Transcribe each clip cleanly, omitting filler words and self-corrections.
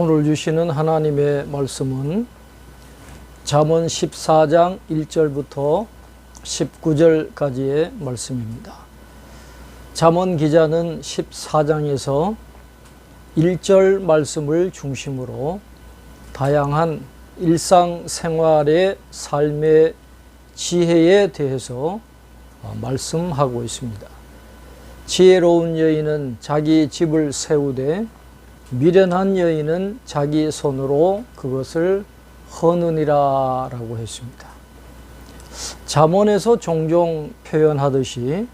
오늘 주시는 하나님의 말씀은 잠언 14장 1절부터 19절까지의 말씀입니다. 잠언 기자는 14장에서 1절 말씀을 중심으로 다양한 일상생활의 삶의 지혜에 대해서 말씀하고 있습니다. 지혜로운 여인은 자기 집을 세우되 미련한 여인은 자기 손으로 그것을 허느니라 라고 했습니다. 잠언에서 종종 표현하듯이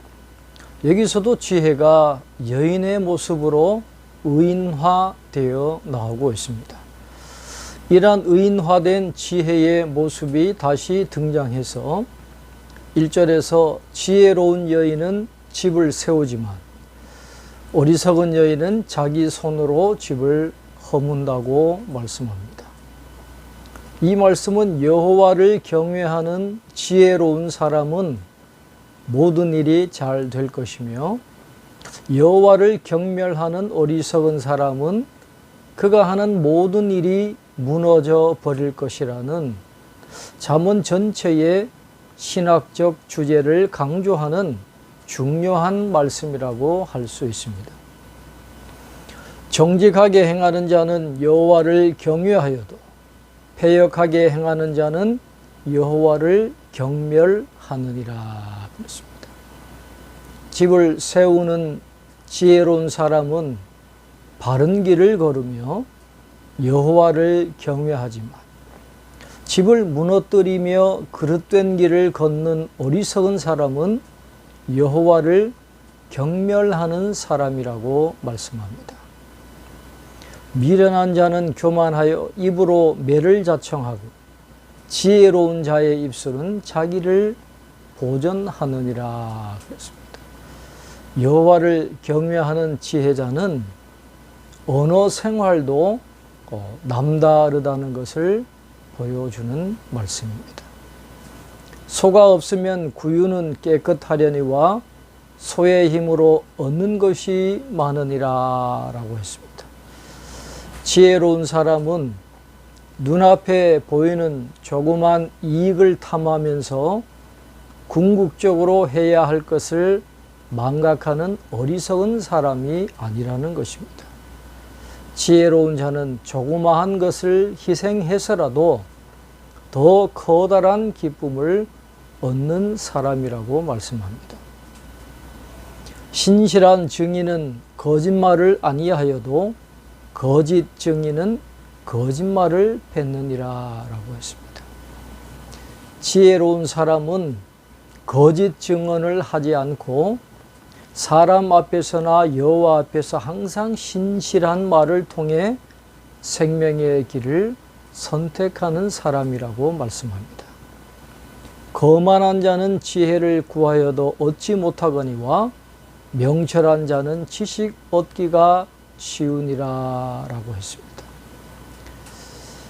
여기서도 지혜가 여인의 모습으로 의인화되어 나오고 있습니다. 이러한 의인화된 지혜의 모습이 다시 등장해서 1절에서 지혜로운 여인은 집을 세우지만 어리석은 여인은 자기 손으로 집을 허문다고 말씀합니다. 이 말씀은 여호와를 경외하는 지혜로운 사람은 모든 일이 잘 될 것이며 여호와를 경멸하는 어리석은 사람은 그가 하는 모든 일이 무너져 버릴 것이라는 잠언 전체의 신학적 주제를 강조하는 중요한 말씀이라고 할 수 있습니다. 정직하게 행하는 자는 여호와를 경외하여도 패역하게 행하는 자는 여호와를 경멸하느니라 그랬습니다. 집을 세우는 지혜로운 사람은 바른 길을 걸으며 여호와를 경외하지만 집을 무너뜨리며 그릇된 길을 걷는 어리석은 사람은 여호와를 경멸하는 사람이라고 말씀합니다. 미련한 자는 교만하여 입으로 매를 자청하고 지혜로운 자의 입술은 자기를 보전하느니라 그랬습니다. 여호와를 경외하는 지혜자는 언어 생활도 남다르다는 것을 보여주는 말씀입니다. 소가 없으면 구유는 깨끗하려니와 소의 힘으로 얻는 것이 많으니라 라고 했습니다. 지혜로운 사람은 눈앞에 보이는 조그만 이익을 탐하면서 궁극적으로 해야 할 것을 망각하는 어리석은 사람이 아니라는 것입니다. 지혜로운 자는 조그마한 것을 희생해서라도 더 커다란 기쁨을 얻는 사람이라고 말씀합니다. 신실한 증인은 거짓말을 아니하여도 거짓 증인은 거짓말을 뱉느니라 라고 했습니다. 지혜로운 사람은 거짓 증언을 하지 않고 사람 앞에서나 여호와 앞에서 항상 신실한 말을 통해 생명의 길을 선택하는 사람이라고 말씀합니다. 거만한 자는 지혜를 구하여도 얻지 못하거니와 명철한 자는 지식 얻기가 쉬우니라 라고 했습니다.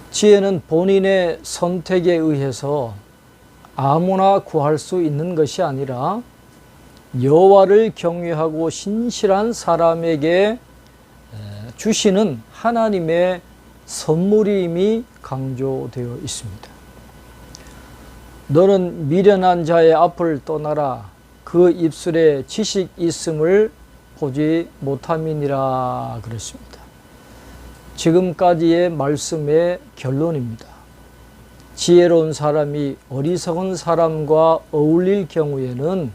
지혜는 본인의 선택에 의해서 아무나 구할 수 있는 것이 아니라 여호와를 경외하고 신실한 사람에게 주시는 하나님의 선물임이 강조되어 있습니다. 너는 미련한 자의 앞을 떠나라. 그 입술에 지식 있음을 보지 못함이니라 그랬습니다. 지금까지의 말씀의 결론입니다. 지혜로운 사람이 어리석은 사람과 어울릴 경우에는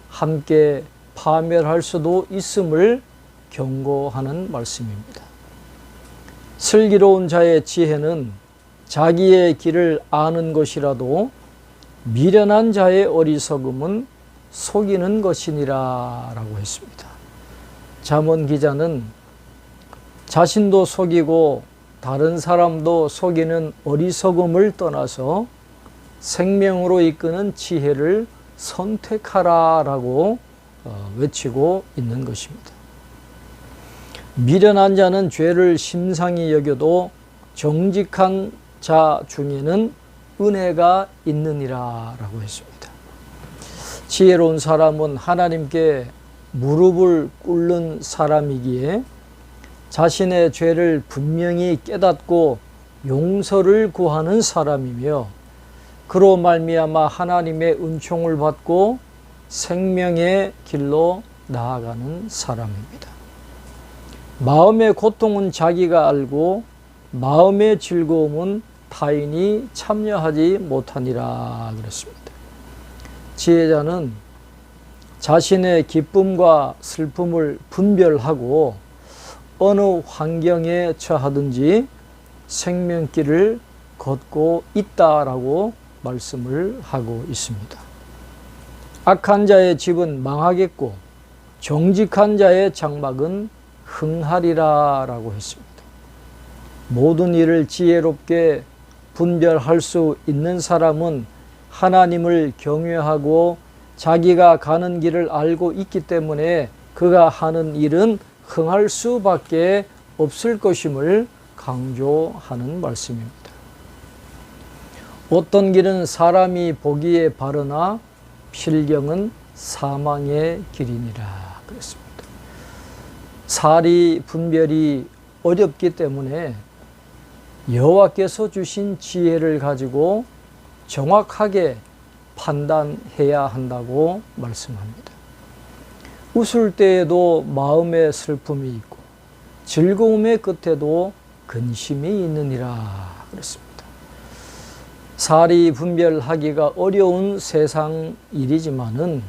함께 파멸할 수도 있음을 경고하는 말씀입니다. 슬기로운 자의 지혜는 자기의 길을 아는 것이라도 미련한 자의 어리석음은 속이는 것이니라 라고 했습니다. 잠언 기자는 자신도 속이고 다른 사람도 속이는 어리석음을 떠나서 생명으로 이끄는 지혜를 선택하라 라고 외치고 있는 것입니다. 미련한 자는 죄를 심상히 여겨도 정직한 자 중에는 은혜가 있느니라 라고 했습니다. 지혜로운 사람은 하나님께 무릎을 꿇는 사람이기에 자신의 죄를 분명히 깨닫고 용서를 구하는 사람이며 그로 말미암아 하나님의 은총을 받고 생명의 길로 나아가는 사람입니다. 마음의 고통은 자기가 알고 마음의 즐거움은 타인이 참여하지 못하니라 그랬습니다. 지혜자는 자신의 기쁨과 슬픔을 분별하고 어느 환경에 처하든지 생명길을 걷고 있다라고 말씀을 하고 있습니다. 악한 자의 집은 망하겠고 정직한 자의 장막은 흥하리라 라고 했습니다. 모든 일을 지혜롭게 분별할 수 있는 사람은 하나님을 경외하고 자기가 가는 길을 알고 있기 때문에 그가 하는 일은 흥할 수밖에 없을 것임을 강조하는 말씀입니다. 어떤 길은 사람이 보기에 바르나 필경은 사망의 길이니라 그랬습니다. 사리 분별이 어렵기 때문에 여호와께서 주신 지혜를 가지고 정확하게 판단해야 한다고 말씀합니다. 웃을 때에도 마음의 슬픔이 있고 즐거움의 끝에도 근심이 있느니라 그랬습니다. 사리 분별하기가 어려운 세상 일이지만은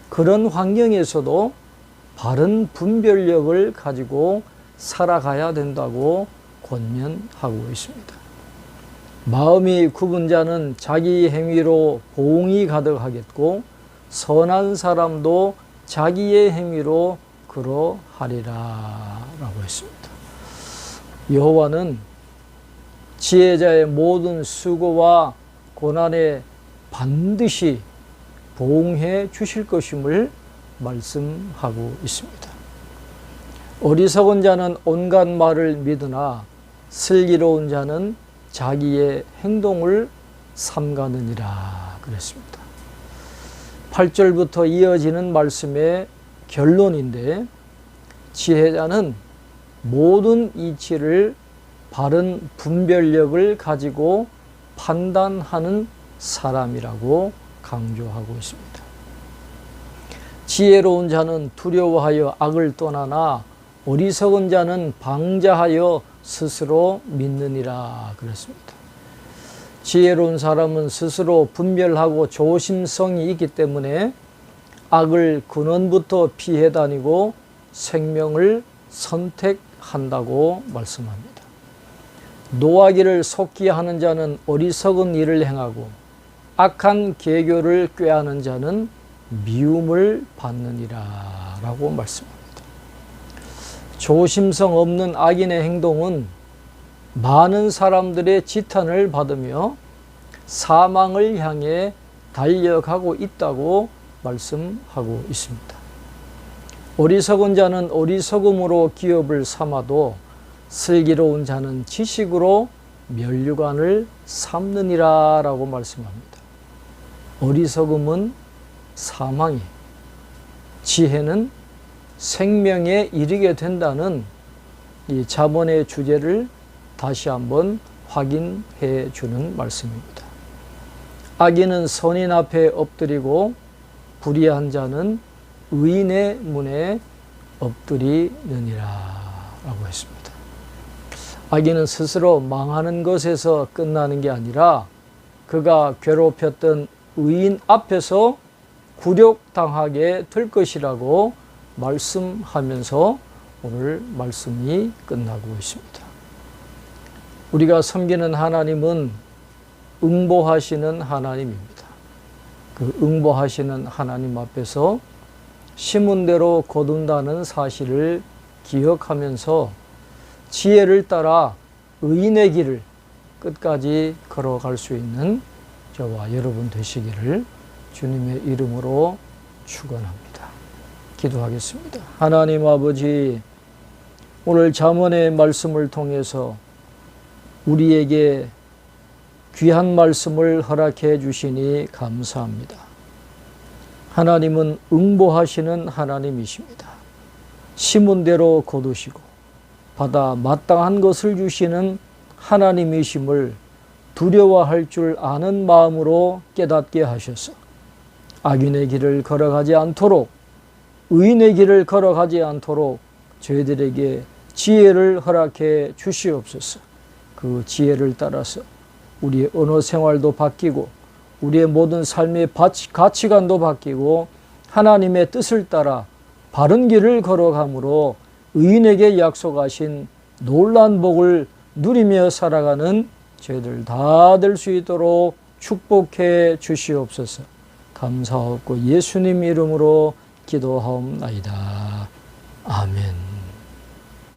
그런 환경에서도 바른 분별력을 가지고 살아가야 된다고 권면하고 있습니다. 마음이 굽은 자는 자기 행위로 보응이 가득하겠고 선한 사람도 자기의 행위로 그러하리라 라고 했습니다. 여호와는 지혜자의 모든 수고와 고난에 반드시 보응해 주실 것임을 말씀하고 있습니다. 어리석은 자는 온갖 말을 믿으나 슬기로운 자는 자기의 행동을 삼가느니라 그랬습니다. 8절부터 이어지는 말씀의 결론인데 지혜자는 모든 이치를 바른 분별력을 가지고 판단하는 사람이라고 강조하고 있습니다. 지혜로운 자는 두려워하여 악을 떠나나 어리석은 자는 방자하여 스스로 믿느니라 그랬습니다. 지혜로운 사람은 스스로 분별하고 조심성이 있기 때문에 악을 근원부터 피해 다니고 생명을 선택한다고 말씀합니다. 노하기를 속히 하는 자는 어리석은 일을 행하고 악한 계교를 꾀하는 자는 미움을 받느니라 라고 말씀합니다. 조심성 없는 악인의 행동은 많은 사람들의 지탄을 받으며 사망을 향해 달려가고 있다고 말씀하고 있습니다. 어리석은 자는 어리석음으로 기업을 삼아도 슬기로운 자는 지식으로 면류관을 삼느니라 라고 말씀합니다. 어리석음은 사망이, 지혜는 생명에 이르게 된다는 이 잠언의 주제를 다시 한번 확인해 주는 말씀입니다. 악인은 선인 앞에 엎드리고 불의한 자는 의인의 문에 엎드리느니라 라고 했습니다. 악인은 스스로 망하는 것에서 끝나는 게 아니라 그가 괴롭혔던 의인 앞에서 굴욕당하게 될 것이라고 말씀하면서 오늘 말씀이 끝나고 있습니다. 우리가 섬기는 하나님은 응보하시는 하나님입니다. 그 응보하시는 하나님 앞에서 심은 대로 거둔다는 사실을 기억하면서 지혜를 따라 의인의 길을 끝까지 걸어갈 수 있는 저와 여러분 되시기를 주님의 이름으로 축원합니다. 기도하겠습니다. 하나님 아버지, 오늘 잠언의 말씀을 통해서 우리에게 귀한 말씀을 허락해 주시니 감사합니다. 하나님은 응보하시는 하나님이십니다. 심은 대로 거두시고 받아 마땅한 것을 주시는 하나님이심을 두려워할 줄 아는 마음으로 깨닫게 하셔서 악인의 길을 걸어가지 않도록, 의인의 길을 걸어가지 않도록 저희들에게 지혜를 허락해 주시옵소서. 그 지혜를 따라서 우리의 언어 생활도 바뀌고 우리의 모든 삶의 가치관도 바뀌고 하나님의 뜻을 따라 바른 길을 걸어감으로 의인에게 약속하신 놀라운 복을 누리며 살아가는 저희들 다 될 수 있도록 축복해 주시옵소서. 감사하고 예수님 이름으로 기도하옵나이다. 아멘.